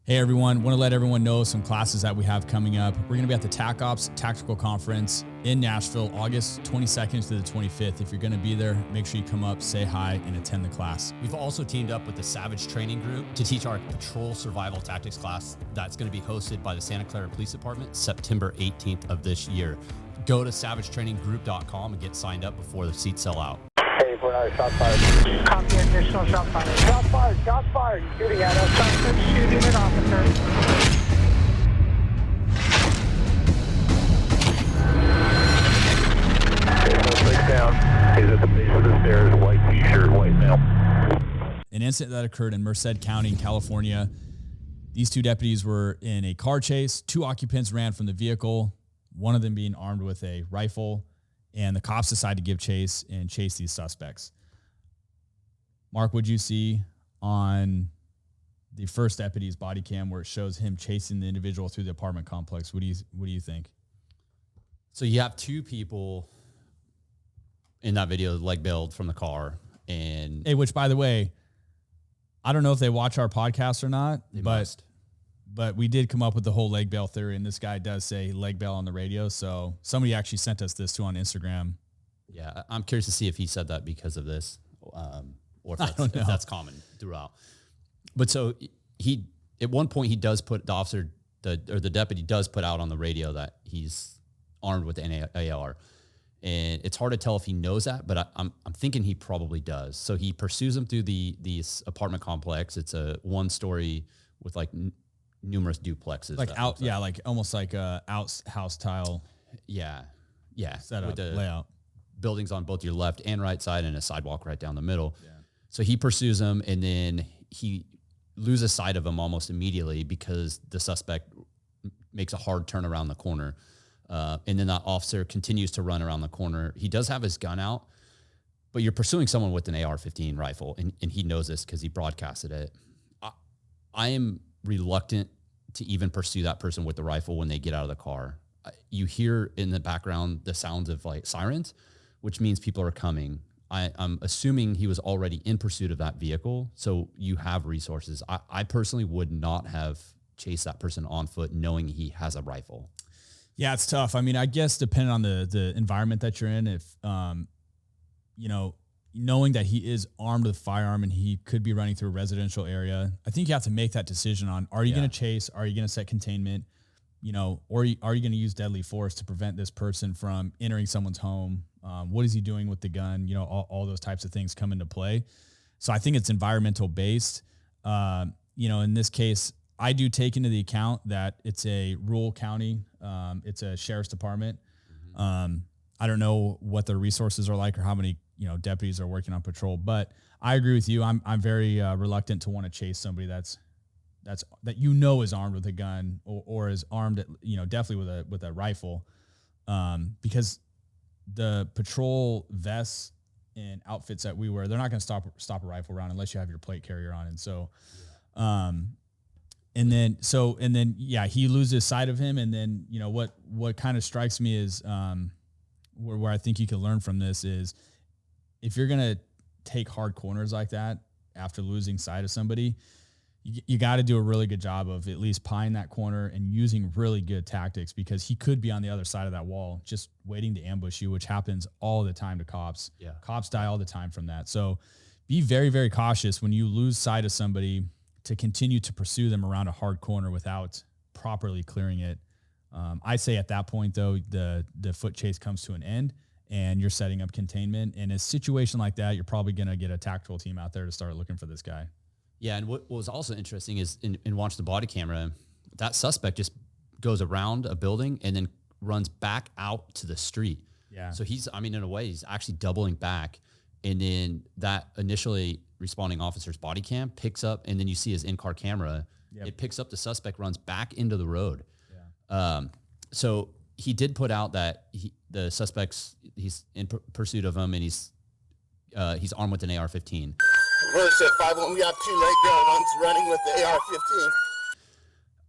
Hey everyone, want to let everyone know some classes that we have coming up. We're going to be at the TAC Ops Tactical Conference in Nashville, August 22nd to the 25th. If you're going to be there, make sure you come up, say hi, and attend the class. We've also teamed up with the Savage Training Group to teach our Patrol Survival Tactics class that's going to be hosted by the Santa Clara Police Department September 18th of this year. Go to savagetraininggroup.com and get signed up before the seats sell out. Hey, 4-9, shot fired. Copy, additional shot fired. Shot fired, shot fired. He's shooting at us. Suspect shooting at officer. Breaks down. He's at the base of the stairs, white t-shirt, white male. An incident that occurred in Merced County, California. These two deputies were in a car chase. Two occupants ran from the vehicle, one of them being armed with a rifle, and the cops decided to give chase and chase these suspects. Mark, what'd you see on the first deputy's body cam where it shows him chasing the individual through the apartment complex? What do you think? So you have two people in that video leg bailed from the car, and Which, by the way, I don't know if they watch our podcast or not, but we did come up with the whole leg bail theory, and this guy does say leg bail on the radio. So somebody actually sent us this too on Instagram. Yeah, I'm curious to see if he said that because of this, or if that's common throughout. But so he, at one point, he does put the deputy does put out on the radio that he's armed with an AR, and it's hard to tell if he knows that, but I'm thinking he probably does. So he pursues him through this apartment complex. It's a one-story with like numerous duplexes, Like almost like a house tile. Yeah. Setup, with the layout. Buildings on both your left and right side, and a sidewalk right down the middle. Yeah. So he pursues him, and then he loses sight of him almost immediately because the suspect makes a hard turn around the corner. And then that officer continues to run around the corner. He does have his gun out, but you're pursuing someone with an AR-15 rifle, and he knows this because he broadcasted it. I am reluctant to even pursue that person with the rifle when they get out of the car. You hear in the background the sounds of like sirens, which means people are coming. I'm assuming he was already in pursuit of that vehicle, so you have resources. I personally would not have chased that person on foot knowing he has a rifle. Yeah, it's tough. I mean, I guess depending on the environment that you're in, if, knowing that he is armed with a firearm and he could be running through a residential area, I think you have to make that decision on, are you going to chase? Are you going to set containment? Or are you going to use deadly force to prevent this person from entering someone's home? What is he doing with the gun? All those types of things come into play. So I think it's environmental based. In this case, I do take into the account that it's a rural county. It's a sheriff's department. Mm-hmm. I don't know what their resources are like or how many, deputies are working on patrol, but I agree with you. I'm very reluctant to want to chase somebody that is armed with a gun or is armed, definitely with a rifle, because the patrol vests and outfits that we wear, they're not going to stop a rifle round unless you have your plate carrier on. And so, And then, he loses sight of him. And then, what kind of strikes me is, where I think you can learn from this is if you're going to take hard corners like that after losing sight of somebody, you got to do a really good job of at least pieing that corner and using really good tactics, because he could be on the other side of that wall just waiting to ambush you, which happens all the time to cops. Yeah. Cops die all the time from that. So be very, very cautious when you lose sight of somebody to continue to pursue them around a hard corner without properly clearing it. I say at that point, though, the foot chase comes to an end and you're setting up containment. In a situation like that, you're probably going to get a tactical team out there to start looking for this guy. Yeah, and what was also interesting is in watching the body camera, that suspect just goes around a building and then runs back out to the street. Yeah. So in a way, he's actually doubling back. And then that initially responding officer's body cam picks up, and then you see his in-car camera. Yep. It picks up the suspect, runs back into the road. Yeah. So he did put out that the suspect's, he's in pursuit of him, and he's armed with an AR-15. Merced 5-1, we have two leg bail ones running with the AR-15.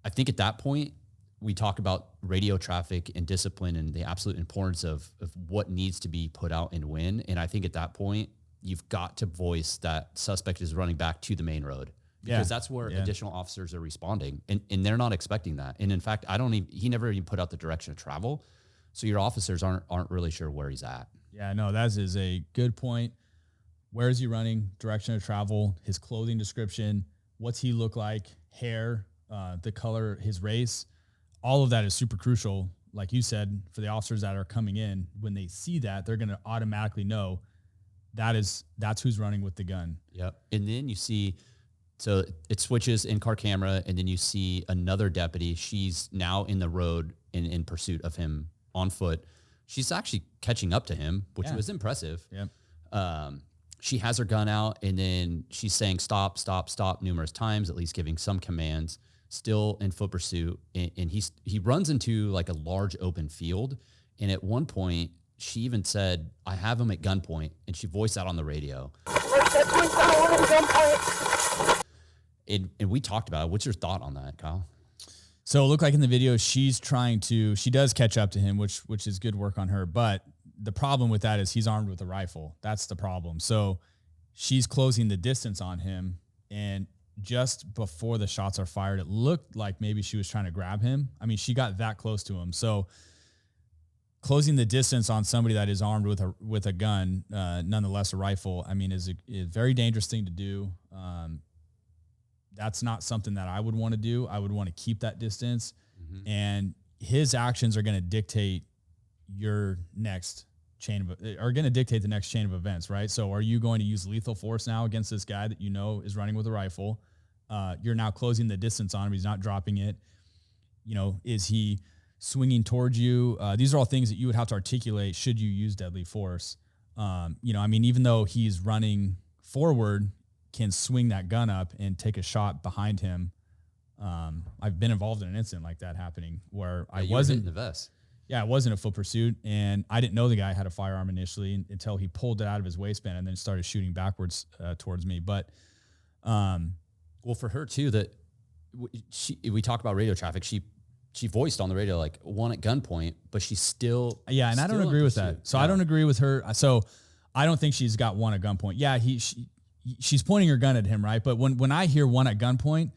I think at that point, we talk about radio traffic and discipline and the absolute importance of what needs to be put out and when. And I think at that point, you've got to voice that suspect is running back to the main road. because that's where additional officers are responding, and they're not expecting that. And in fact, he never even put out the direction of travel. So your officers aren't really sure where he's at. Yeah, no, that is a good point. Where is he running? Direction of travel, his clothing description, what's he look like, hair, the color, his race. All of that is super crucial. Like you said, for the officers that are coming in, when they see that, they're going to automatically know that's who's running with the gun. Yep. And then you see, so it switches in-car camera, and then you see another deputy. She's now in the road in pursuit of him on foot. She's actually catching up to him, which was impressive. Yep. She has her gun out, and then she's saying stop, stop, stop numerous times, at least giving some commands, still in foot pursuit. And he runs into like a large open field. And at one point, she even said, I have him at gunpoint. And she voiced that on the radio. And we talked about it. What's your thought on that, Kyle? So it looked like in the video, she does catch up to him, which is good work on her. But the problem with that is he's armed with a rifle. That's the problem. So she's closing the distance on him. And just before the shots are fired, it looked like maybe she was trying to grab him. I mean, she got that close to him. So closing the distance on somebody that is armed with a gun, nonetheless a rifle, I mean, is a very dangerous thing to do. That's not something that I would want to do. I would want to keep that distance. Mm-hmm. And his actions are going to dictate the next chain of events, right? So are you going to use lethal force now against this guy that you know is running with a rifle? You're now closing the distance on him. He's not dropping it. You know, is he swinging towards you? These are all things that you would have to articulate should you use deadly force. You know, I mean, even though he's running forward, can swing that gun up and take a shot behind him. I've been involved in an incident like that happening where I wasn't in the vest. Yeah, it wasn't a foot pursuit, and I didn't know the guy had a firearm initially until he pulled it out of his waistband and then started shooting backwards towards me. But, well, for her too, that we talked about radio traffic. She voiced on the radio like one at gunpoint, but she's still and I don't agree with that. So I don't agree with her. So I don't think she's got one at gunpoint. Yeah, she's pointing her gun at him, right? But when I hear one at gunpoint,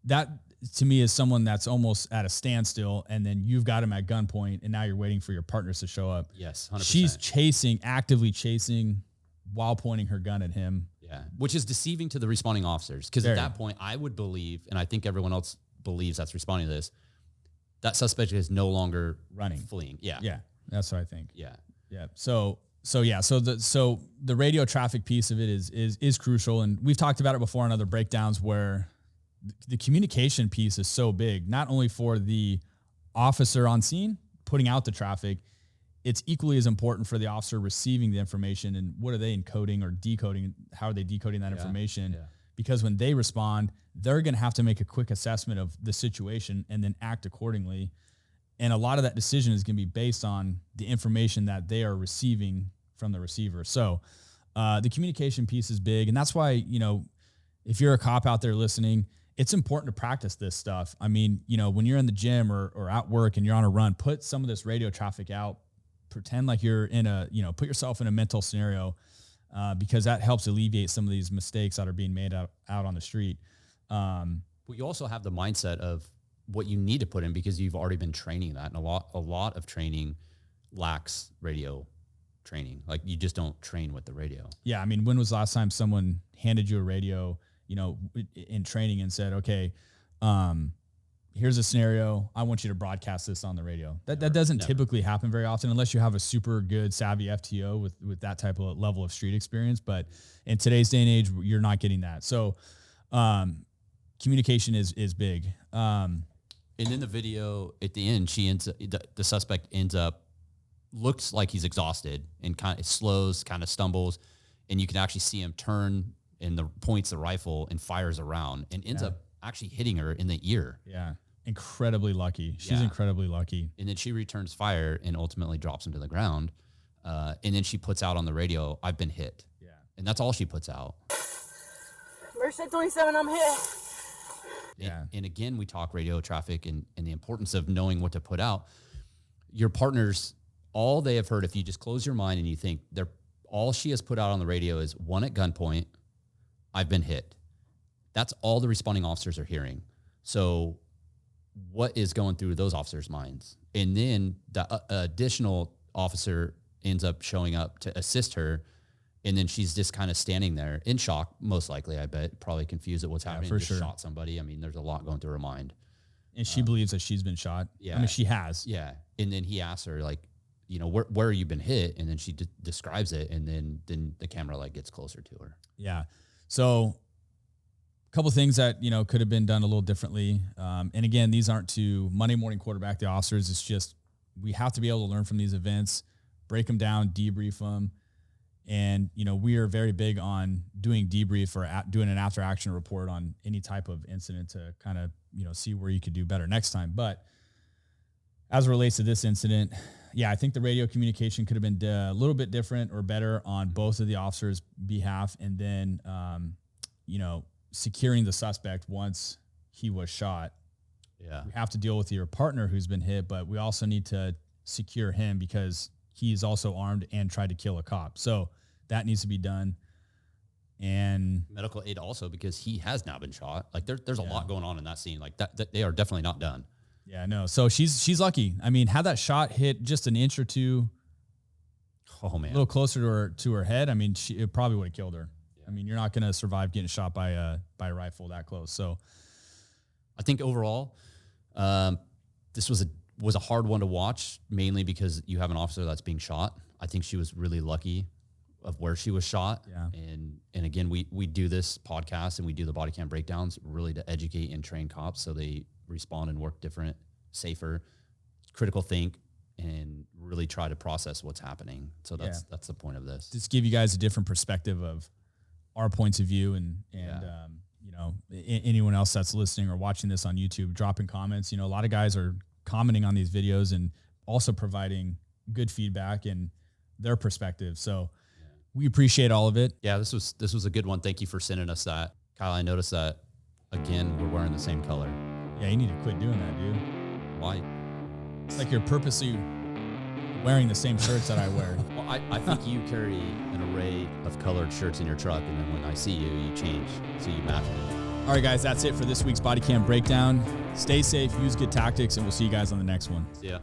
that to me is someone that's almost at a standstill, and then you've got him at gunpoint, and now you're waiting for your partners to show up. Yes, 100%. She's actively chasing while pointing her gun at him. Yeah, which is deceiving to the responding officers, because at that point, I would believe, and I think everyone else believes that's responding to this, that suspect is no longer fleeing. Yeah, that's what I think. Yeah. So the radio traffic piece of it is crucial, and we've talked about it before in other breakdowns where the communication piece is so big, not only for the officer on scene putting out the traffic, it's equally as important for the officer receiving the information and what are they encoding or decoding, how are they decoding that information? Yeah. Because when they respond, they're going to have to make a quick assessment of the situation and then act accordingly. And a lot of that decision is going to be based on the information that they are receiving from the receiver. So the communication piece is big. And that's why, you know, if you're a cop out there listening, it's important to practice this stuff. I mean, you know, when you're in the gym or at work and you're on a run, put some of this radio traffic out, pretend like you're in put yourself in a mental scenario because that helps alleviate some of these mistakes that are being made out on the street. But you also have the mindset of what you need to put in because you've already been training that. And a lot of training lacks radio training. Like you just don't train with the radio. Yeah. I mean, when was the last time someone handed you a radio, you know, in training and said, okay, here's a scenario. I want you to broadcast this on the radio. That doesn't typically happen very often unless you have a super good savvy FTO with that type of level of street experience. But in today's day and age, you're not getting that. So communication is big. And in the video at the end, the suspect looks like he's exhausted and kind of slows, kind of stumbles, and you can actually see him turn and points the rifle and fires around and ends up actually hitting her in the ear. Yeah. Incredibly lucky. She's incredibly lucky. And then she returns fire and ultimately drops him to the ground. And then she puts out on the radio, I've been hit. Yeah. And that's all she puts out. Merced 27, I'm hit. And again, we talk radio traffic and the importance of knowing what to put out. Your partners, all they have heard, if you just close your mind and you think all she has put out on the radio is one at gunpoint, I've been hit. That's all the responding officers are hearing. So what is going through those officers' minds? And then the additional officer ends up showing up to assist her. And then she's just kind of standing there in shock, most likely, I bet, probably confused at what's happening. For just sure. shot somebody. I mean, there's a lot going through her mind. And she believes that she's been shot. Yeah. I mean, she has. Yeah. And then he asks her, like, where you been hit? And then she describes it. And then the camera like gets closer to her. Yeah. So a couple of things that, could have been done a little differently. And again, these aren't to Monday morning quarterback the officers. It's just, we have to be able to learn from these events, break them down, debrief them. And, we are very big on doing debrief or doing an after action report on any type of incident to kind of, see where you could do better next time. But as it relates to this incident, yeah, I think the radio communication could have been a little bit different or better on both of the officers' behalf. And then, securing the suspect once he was shot. Yeah. We have to deal with your partner who's been hit, but we also need to secure him because he is also armed and tried to kill a cop. So that needs to be done. And medical aid also, because he has now been shot. Like there's a lot going on in that scene. Like that they are definitely not done. Yeah, no. So she's lucky. I mean, had that shot hit just an inch or two, oh man, a little closer to her head, I mean, it probably would have killed her. Yeah. I mean, you're not going to survive getting shot by a rifle that close. So I think overall, this was a hard one to watch, mainly because you have an officer that's being shot. I think she was really lucky of where she was shot. Yeah. And again, we do this podcast and we do the body cam breakdowns really to educate and train cops so they respond and work different, safer, critical think, and really try to process what's happening. So that's the point of this. Just give you guys a different perspective of our points of view and anyone else that's listening or watching this on YouTube, dropping comments. A lot of guys are commenting on these videos and also providing good feedback and their perspective. So we appreciate all of it. Yeah, this was a good one. Thank you for sending us that. Kyle, I noticed that, again, we're wearing the same color. Yeah, you need to quit doing that, dude. Why? It's like you're purposely wearing the same shirts that I wear. Well, I think you carry an array of colored shirts in your truck, and then when I see you, you change, so you match me. All right, guys, that's it for this week's Body Cam Breakdown. Stay safe, use good tactics, and we'll see you guys on the next one. See ya.